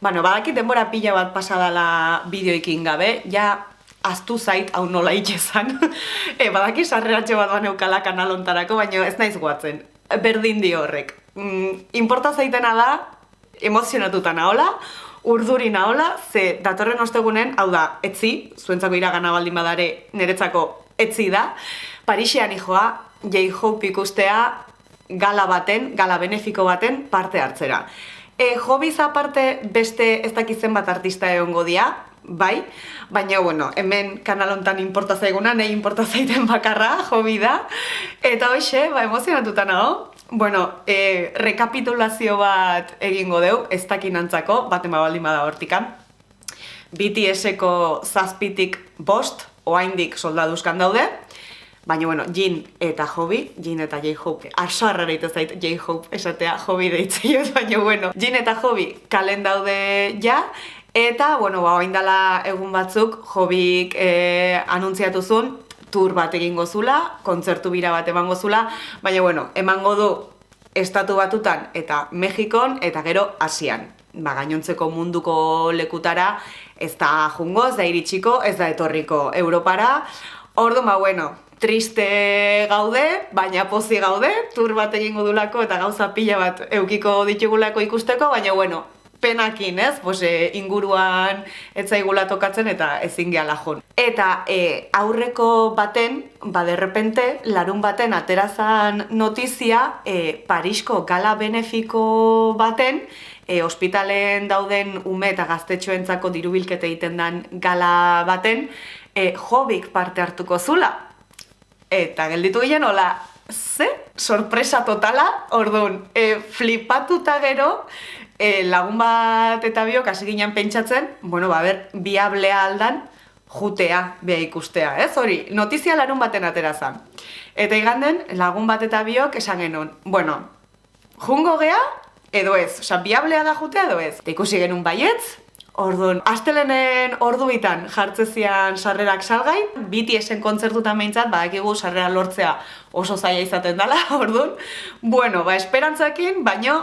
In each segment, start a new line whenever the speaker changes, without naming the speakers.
Bueno, badakit denbora pila bat pasadala bideoikin gabe, ja aztu zait hau nola itxezan. Badakit sarreratxe bat baneukala kanalontarako, baina ez naiz guatzen. Berdin di horrek. Inporta zaitena da, emozionatuta nahola, urduri nahola, ze datorren ostegunen, hau da, etzi, zuentzako iragana baldin badare niretzako etzi da, Parisean ijoa, J-Hope ikustea gala baten, gala benefiko baten parte hartzera. Hobiz aparte beste ez dakitzen bat artista egongo dia, bai, baina, bueno, hemen kanalontan inporta zaiguna, nahi inporta zaiten bakarra, hobi da, eta hoxe, emozionatuta nago. Bueno, rekapitulazio bat egingo deu, ez dakinantzako, baten baldin bada hortikan. BTS-eko 7tik 5, oaindik soldaduzkan daude, baina, bueno, Jin eta Hobi, Jin eta J-Hope, arsoarra eite zait J-Hope esatea, Hobi deitzioz, baina, bueno, Jin eta Hobi kalen daude ja, eta, bueno, oaindala egun batzuk, Hobik anuntziatu zuen, tour bat egingo zula, kontzertu bira bat emango zula, baina, bueno, emango du Estatu Batutan eta Mexikon eta gero Asian. Gainontzeko munduko lekutara ez da jungo, ez da iritsiko, ez da etorriko Europara. Orduan, bueno, triste gaude, baina pozi gaude, tour bat egingo dulako eta gauza pila bat eukiko ditugulako ikusteko, baina, bueno, penakin, ez? Pues, inguruan etzaigula tokatzen eta ezin gehala jun. Eta aurreko baten, derrepente, larun baten aterazan notizia Parisko gala benefiko baten, ospitalen dauden ume eta gaztetxoentzako dirubilkete egiten den gala baten, Hobik parte hartuko zula. Eta gelditu ginen, hola, ze? Sorpresa totala, orduan, flipatuta gero, lagun bat eta biok hasi ginen pentsatzen, bueno, biablea aldan jutea beha ikustea, ez? Hori, notizia larun baten aterazan. Eta iganden, lagun bat eta biok esan genuen, bueno, jungo gea, edo ez, oza, biablea da jutea edo ez. Eta ikusi genuen baietz, orduan, astelenen ordubitan jartzezian sarrerak salgai, BTS-en kontzertutan behintzat, badakigu sarrera lortzea oso zaila izaten dela, orduan, bueno, esperantzakin, baino,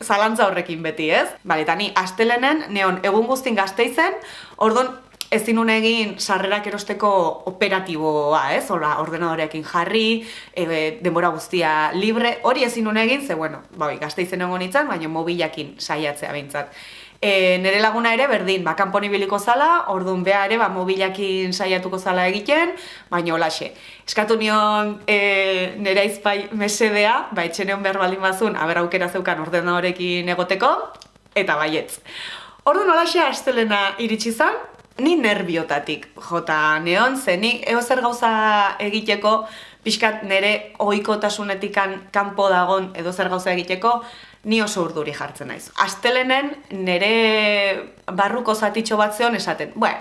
zalantza horrekin beti, ez? Bale, eta ni astelenen, neon egun guztin Gasteizen, orduan ezin nun egin sarrerak erosteko operatiboa, ez? Hola, ordenadoreekin jarri, denbora guztia libre, hori ezin nun egin, ze, bueno, Gasteizen egon nintzen, baina mobilakin saiatzea behintzat. Nere laguna ere berdin, kanpon ibiliko zala, orduan beha ere mobilakin saiatuko zala egiten, baina holaxe. Eskatu nion nere aizpai mesedea, etxeneon behar baldin bazun, aukera zeukan ordenadorekin egoteko, eta baietz. Orduan holaxe astelena iritsi zan, ni nerviotatik jota neon, ze ni eozer gauza egiteko, pixkat nere ohikotasunetikan kanpo dagon edo zer gauza egiteko, ni oso urduri jartzen naiz. Astelenen nere barruko zatitxo bat zeon esaten, bueno,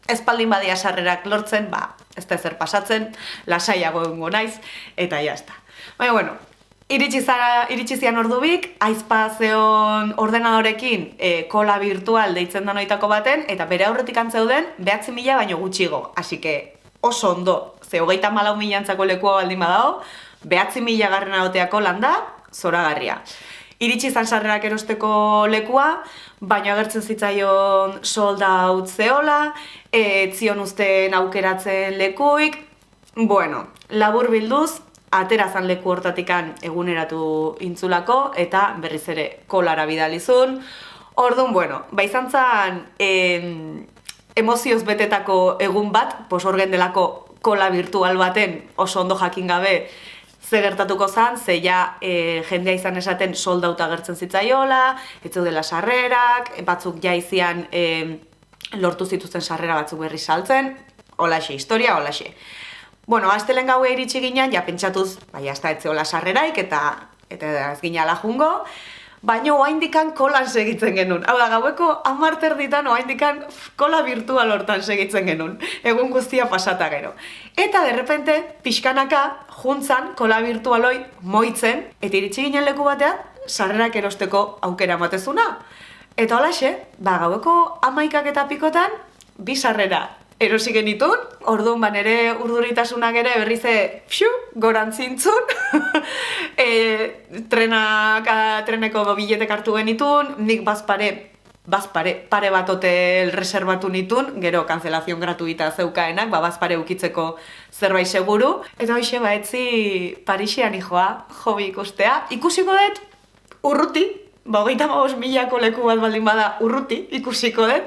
espaldin badia sarrerak lortzen, ez da ezer pasatzen, lasaiago egongo naiz, eta jazta. Baina, bueno, iritsi zian ordubik, aizpa zeon ordenadorekin kola virtual deitzen da noitako baten, eta bere aurretik antzeuden 9.000 baino gutxigo. Así que oso ondo, ze 34.000 antzako lekua baldin badao, 9.000 garren agoteako landa, zoragarria. Iritsi izan sarrerak erosteko lekua, baina agertzen zitzaion sold out zeola, etzion uzten aukeratzen lekuik. Bueno, labur bilduz, aterazan leku hortatikan eguneratu intzulako, eta berriz ere kolara bidalizun. Orduan, bueno, izan zan emozioz betetako egun bat, orgen delako kola virtual baten oso ondo jakin gabe, ze gertatuko zan, ze ja jendea izan esaten soldauta agertzen zitzaiola, ez zeudela sarrerak, batzuk ja izian lortu zituzten sarrera batzuk berri saltzen, holaxe, historia holaxe. Bueno, astelen gaue iritsi ginen, ja pentsatuz, jazta ez zeola sarreraik eta ez ginala jungo, baina oaindikan kolan segitzen genuen. Hau da, gaueko 10 erditan oaindikan kola virtual hortan segitzen genuen. Egun guztia pasata gero. Eta derrepente, pixkanaka, juntzan kola virtualoi moitzen, eta iritsi ginen leku batean, sarrerak erosteko aukera ematezuna. Eta holaxe, gaueko 11 eta pikotan, 2 sarrera erosi genitun, orduan nere urduritasunak ere berrize gorantzintzun, treneko biletek hartu genitun, nik bazpare pare bat hotel reservatu nitun, gero cancelación gratuita zeukaenak, bazpare ukitzeko zerbait seguru. Eta hoxe etzi Parisian ijoa, hobi ikustea. Ikusiko dut urruti, 35.000ko leku bat baldin bada urruti ikusiko dut.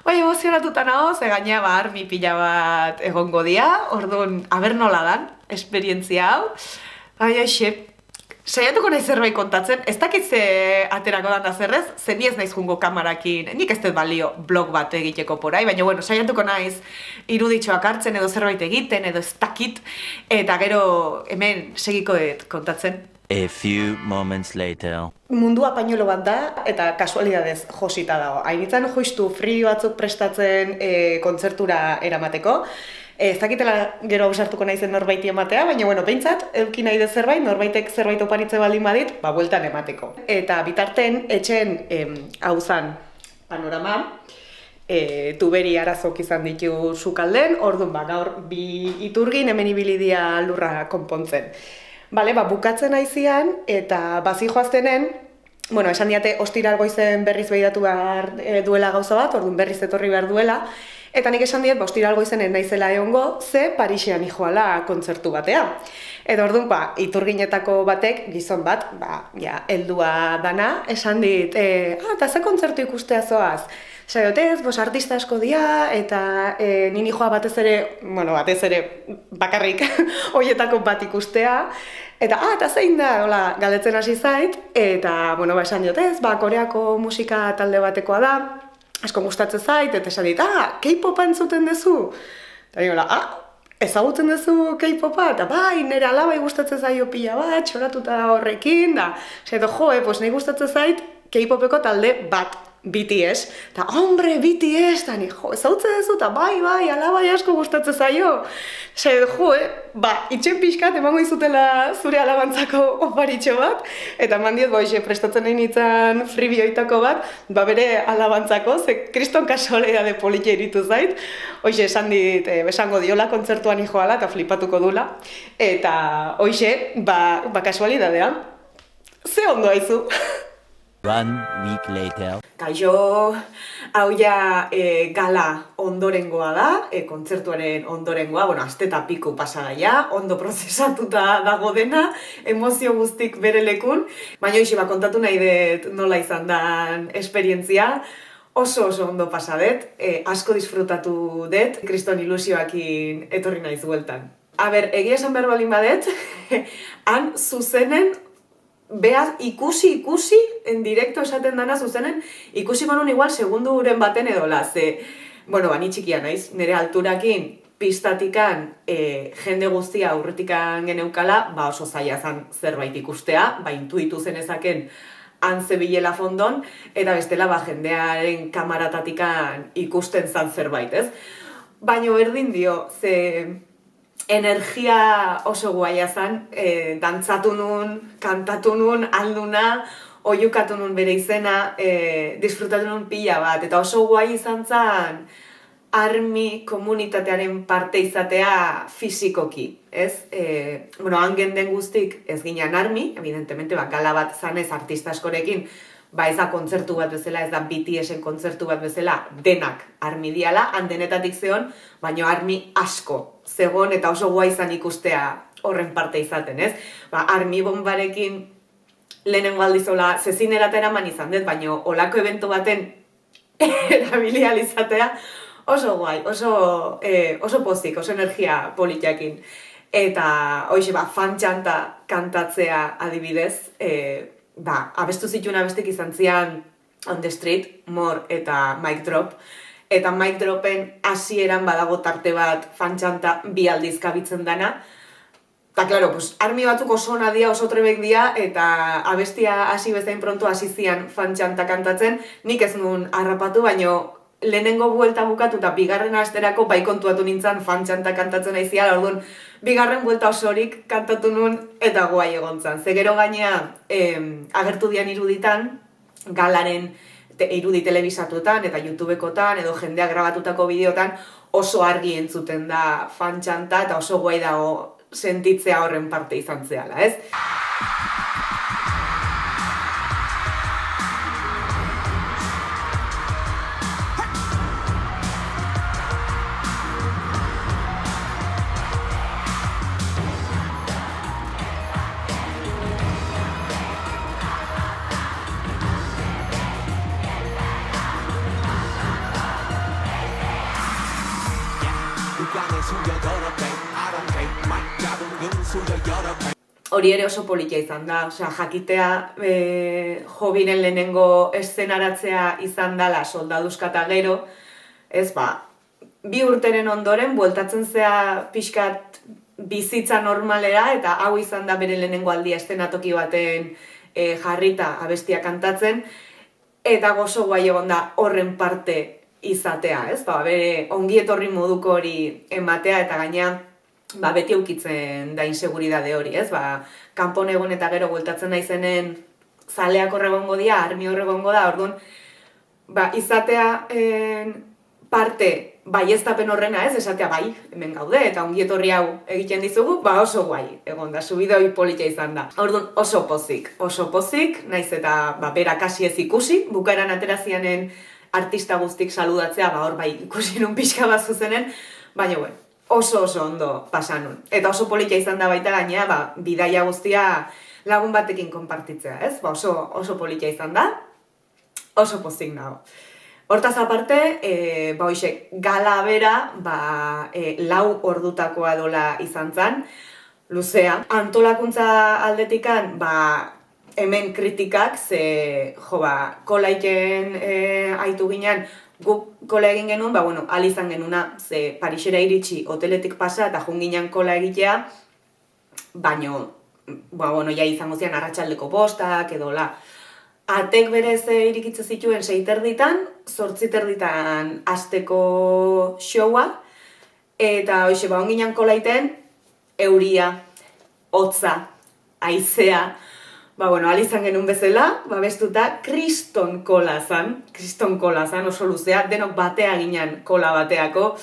Emozionatuta nago, ze gaina armi pila bat egongo dia, orduan, aber nola dan, esperientzia hau. Saiatuko nahi zerbait kontatzen, ez dakit ze aterako dan da zerrez, ze ni ez naiz jungo kamarakin, nik ez dut balio blog bat egiteko porai, baina saiatuko naiz iruditxoak hartzen edo zerbait egiten edo ez dakit, eta gero hemen segiko dut kontatzen.
A few moments later.
Mundua pañuelo bat da, eta kasualidadez josita dago. Hainitzen justu free batzuk prestatzen kontzertura eramateko. Ez dakitela gero ausartuko naizen norbaiti ematea, baina behintzat, euki nahi dut zerbait, norbaitek zerbait oparitze baldin badit, bueltan emateko. Eta bitarten, etxen hau zan panorama, tuberi arazok izan ditu sukalden, orduan gaur bi iturgin hemen ibilidia lurra konpontzen. Bukatzen aizian, eta bazijoaztenen, esan diate ostiral goizen berriz behidatu behar duela gauza bat, orduan berriz etorri behar duela, eta nik esan diet, ostiral goizenen naizela egongo, ze Parisian ijoala kontzertu batea. Eta orduan, iturginetako batek, gizon bat, heldua dana, esan dit, eta ze kontzertu ikustea zoaz? Zaiotez, artista asko dia, eta nini joa batez ere bakarrik hoietako bat ikustea. Eta, eta zein da, galdetzen hasi zait, eta, esan diotez, Koreako musika talde batekoa da, asko gustatzen zait, eta esan dit, K-popa entzuten duzu? Eta ezagutzen duzu K-popa? Eta nire alabai gustatzen zaio pila bat, txoratuta horrekin, da, nahi gustatzen zait K-popeko talde bat. BTS, eta hombre, BTS, eta ezagutzen duzu, eta alabai asko gustatzen zaio. Itxen pixkat emango izutela zure alabantzako oparitxo bat, eta eman diet, prestatzen nahi nintzen fribioitako bat, bere alabantzako, ze kriston kasualidade politia iritu zait, esan dit, besango diola kontzertuan ijoala, eta flipatuko dula, eta kasualidadea, ze ondo haizu.
1 week later.
Kaixo, hau ja gala ondorengoa da, kontzertuaren ondorengoa, aste eta piku pasa da, ondo prozesatuta dago dena, emozio guztik bere lekun, baina kontatu nahi dut nola izan den esperientzia, oso ondo pasa dut, asko disfrutatu dut, kriston ilusioakin etorri naiz bueltan. Egia esan behar balin badet, han zuzenen, behaz, ikusi, en directo esaten dana zuzenen, ikusiko nun igual segunduren baten edola, ze, ni txikia naiz, nire alturakin, pistatikan, jende guztia aurretikan geneukala, oso zaila zan zerbait ikustea, intuitu zenezaken han zebilela fondon, eta bestela jendearen kamaratatikan ikusten zan zerbait, ez? Baina berdin dio, ze energia oso guaia zan, dantzatu nun, kantatu nun, alduna, oiukatu nun bere izena, disfrutatu nun pila bat, eta oso guai izan zan armi komunitatearen parte izatea fisikoki, ez? Han genden guztik ez ginen armi, evidentemente, gala bat zanez artista askorekin, ez da kontzertu bat bezala, ez da BTS-en kontzertu bat bezala, denak armi diala, handenetatik zeon, baina armi asko zegoen eta oso guai izan ikustea horren parte izaten, ez? Armi bombarekin lehenengo aldizola zezinerata eraman izan dut, baina olako evento baten erabilial izatea oso guai, oso pozik, oso energia politiakin. Eta, fan-txanta kantatzea adibidez, abestu zituen abestik izan zian On the Street, More eta Mic Drop, eta Mic Dropen hasieran badago tarte bat fan-txanta bi aldiz kabitzen dana, eta, klaro, armi batzuk oso ona dia, oso trebek dia, eta abestia hasi bezain pronto hasi zian fan-txanta kantatzen, nik ez nun harrapatu, baino lehenengo buelta bukatu eta bigarren asterako kontuatu nintzen fan-txanta kantatzen aiziala, orduan, bigarren buelta osorik kantatu nun eta guai egon zan. Ze gero gainea agertu dian iruditan, galaren irudi telebisatuetan eta YouTubekotan edo jendeak grabatutako bideotan oso argi entzuten da fan-txanta eta oso guai dago sentitzea horren parte izan zehala, ez? Hori ere oso politia izan da, osea, jakitea Hobiren lehenengo eszenaratzea izan dala soldaduzka eta gero, ez ba, 2 urteren ondoren bueltatzen zea pixkat bizitza normalera, eta hau izan da bere lehenengo aldia eszenatoki baten jarrita abestia kantatzen, eta gozo guai egon da horren parte izatea, ez? Ba, bere ongietorri moduko hori ematea, eta gaina ba, beti eukitzen da inseguridade hori, ez? Ba, kanpon egon eta gero bueltatzen naizenen zaleak horregongo dira, armi horregongo da, orduan, ba, izatea parte baieztapen horrena, ez? Esatea bai, hemen gaude, eta ongietorri hau egiten dizugu, ba oso guai, egon da, subidoi politia izan da. Orduan, oso pozik, naiz eta ba, bera kasi ez ikusi, bukaeran aterazianen artista guztik saludatzea, ba hor bai ikusi nun pixka bat zuzenen, baina bueno, oso ondo pasanun. Eta oso politia izan da baita gainea, ba, bidaia guztia lagun batekin konpartitzea, ez? Ba, oso politia izan da, oso pozik nago. Hortaz aparte, ba hoxe, gala bera, ba, 4 ordutakoa dola izan zen, luzea. Antolakuntza aldetikan, ba, hemen kritikak, ze, jo, ba, kolaiken aitu ginen, guk kola egin genuen, ba, bueno, izan genuna, ze Parisera iritsi hoteletik pasa eta joan ginen kola egitea, baino, ba, bueno, ja izango zian arratsaldeko 5 edo la. Atek berez irikitze zituen 6:30, 8:30 hasteko showa, eta hoxe, ba, on ginen kolaiten, euria, hotza, haizea, ba, bueno, izan genuen bezala, ba, bestuta, kriston kola zan, oso luzea, denok batea ginen kola bateako.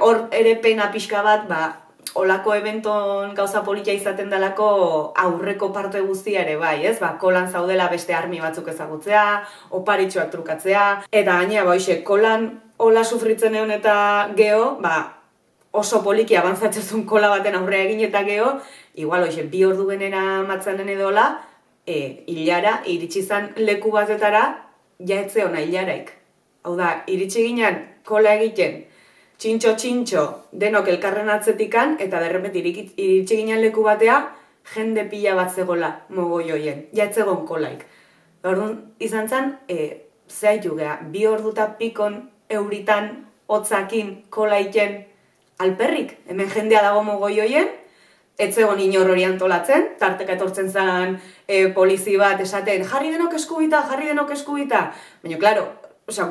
Hor ere pena pixka bat, ba, olako eventon gauza politia izaten dalako aurreko parte guztia ere bai, ez? Ba, kolan zaudela beste armi batzuk ezagutzea, oparitxoak trukatzea, eta gainea, ba, hoxe, kolan hola sufritzen egon eta geho, ba, oso poliki abantzatzen kola baten aurrea egin eta geho, igual, hoxe, 2 ordu benera matzanen edola, hilara, iritsi zan leku batetara, ja etze hona hilaraik. Hau da, iritsi ginen kola egiten, txintxo, denok elkarren atzetikan, eta derrepet iritsi ginen leku batea, jende pila bat zegoela mogoi hoien, ja etzegon kolaik. Orduan, izan zen, zehaitu geha, 2 orduta pikon euritan, hotzakin, kolaiken, alperrik, hemen jendea dago mogoi hoien, etzegon inor hori antolatzen, tarteka etortzen zen polizi bat esaten, jarri denok eskubita, baina, klaro,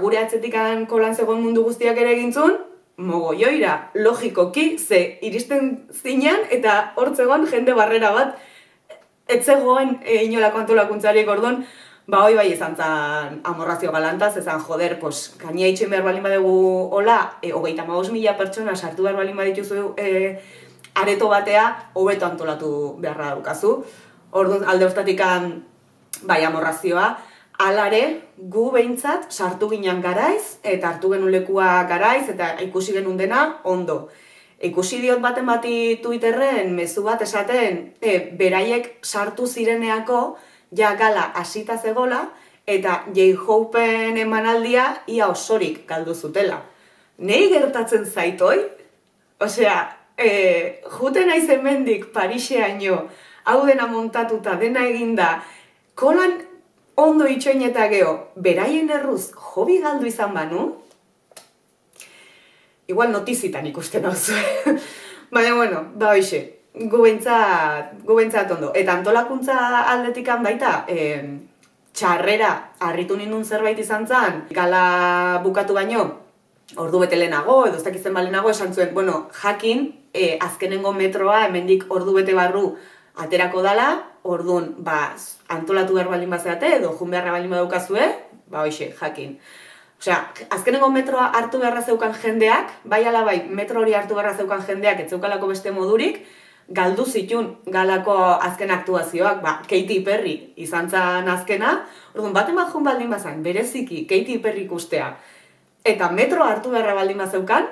gure atzetikan kolan zegoen mundu guztiak ere egintzun, mogoioira, logikoki, ze iristen zinean eta hortzegoen jende barrera bat etzegoen inolako antolakuntzarik. Orduan, ba hoi bai izan zen amorrazio galantaz, ezan joder, gainia itxen behar balin badegu hola, 35.000 pertsona sartu behar balin badituzu areto batea, hobeto antolatu beharra daukazu. Orduan, alde hortatikan bai amorrazioa, alare, gu behintzat sartu ginen garaiz, eta hartu genuen lekua garaiz, eta ikusi genuen dena ondo. Ikusi diot baten bati Twitterren mezu bat esaten, beraiek sartu zireneako, ja gala hasita zegola, eta J-Hopen emanaldia ia osorik galdu zutela. Nei gertatzen zaitoi? Osea, juten naizen mendik Pariseaino, hau dena montatuta, dena eginda, kolan ondo itxoin eta geho, beraien erruz hobi galdu izan banu, igual notizitan ikusten hau zuen. Baina, bueno, ba hoxe, gu behintzat ondo. Eta antolakuntza aldetikan baita, txarrera harritu nindun zerbait izan zen, gala bukatu baino, ordu bete lehenago, edo ez dakitzen balenago, esan zuen, bueno, jakin, azkenengo metroa hemendik ordu bete barru aterako dala, orduan, ba, antolatu behar baldin bazeate, edo jun beharra baldin badaukazue, ba, hoxe, jakin. Osea, azkenengo metroa hartu beharra zeukan jendeak, bai ala bai, metro hori hartu beharra zeukan jendeak, ez zeukalako beste modurik, galdu zitun galako azken aktuazioak, ba, Katy Perry izan zen azkena, orduan, baten bat jun baldin bazan, bereziki, Katy Perry ikustea, eta metroa hartu beharra baldin bazeukan,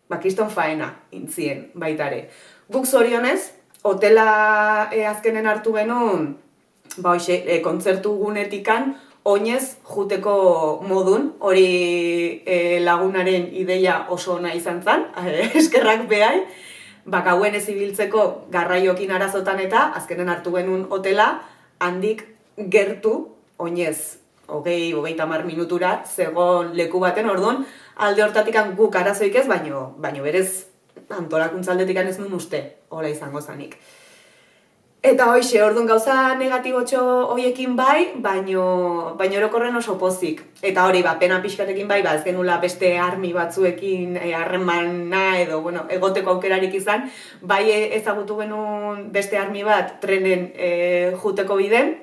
ba, kriston faena intzien baitare. Guk zorionez, hotela azkenen hartu genuen, ba hoxe, kontzertu gunetikan, oinez juteko modun, hori lagunaren ideia oso ona izan zen, eskerrak behai, gauen ez ibiltzeko garraiokin arazotan eta azkenen hartu genuen hotela handik gertu, oinez, 20-30 minutura, zegon leku baten, orduan, alde hortatik guk arazoik ez, baino berez antolakuntza aldetik ez nuen uste, hola izango zanik. Eta hoxe, orduan gauza negatibotxo hoiekin bai, baino orokorren oso pozik. Eta hori, pena pixkatekin bai, ez genula beste armi batzuekin harremana edo, egoteko aukerarik izan, bai ezagutu genuen beste armi bat trenen juteko biden,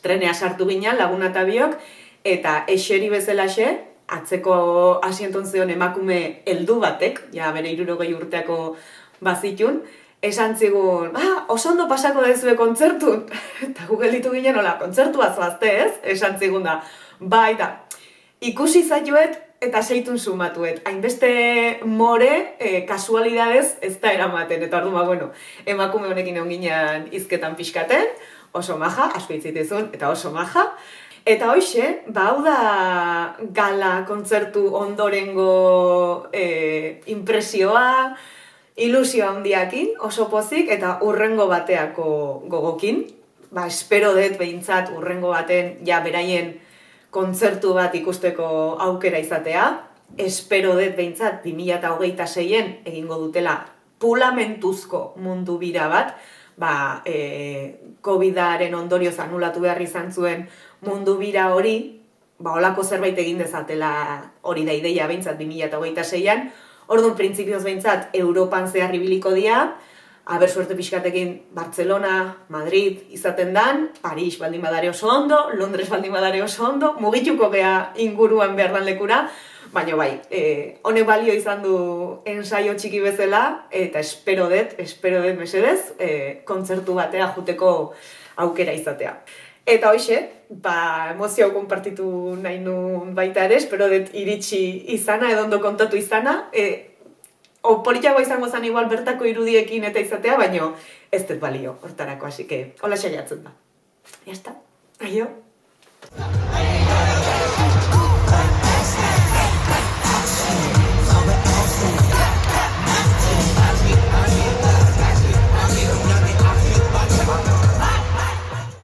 trenea sartu ginen laguna eta biok, eta eseri bezalaxe, atzeko asienton zeon emakume heldu batek, ja bere 60 urteako bazitun, esan zigun, oso ondo pasako dezue kontzertun. Eta gu gelditu ginen, hola, kontzertua zoazte ez? Esan zigun da, da, ikusi zaituet eta seitun sumatuet. Hainbeste more, kasualidadez ez da eramaten. Eta orduan, emakume honekin egon ginen izketan pixkaten, oso maja, asko hitzitezun, eta oso maja. Eta hoxe, hau da gala kontzertu ondorengo impresioa, ilusioa handiakin, oso pozik, eta urrengo bateako gogokin. Espero dut behintzat urrengo baten ja beraien kontzertu bat ikusteko aukera izatea. Espero dut behintzat 2026-en egingo dutela pulamentuzko mundu bira bat, COVID-aren ondorioz anulatu behar izan zuen mundu bira hori, holako zerbait egin dezatela hori da ideia behintzat 2026-an, orduan printzipioz behintzat Europan zehar ibiliko dira, aber suerte pixkatekin Barcelona, Madrid izaten dan, Paris baldin badare oso ondo, Londres baldin badare oso ondo, mugituko gea inguruan behar dan lekura, baina bai, honek balio izan du ensaio txiki bezala, eta espero dut mesedez, kontzertu batea juteko aukera izatea. Eta hoxe, emozio konpartitu nahi nuen baita ere, espero dut iritsi izana, edo ondo kontatu izana, politiagoa izango zen igual bertako irudiekin eta izatea, baina ez dut balio hortarako, así que, hola saiatzen da. Ya está, aio.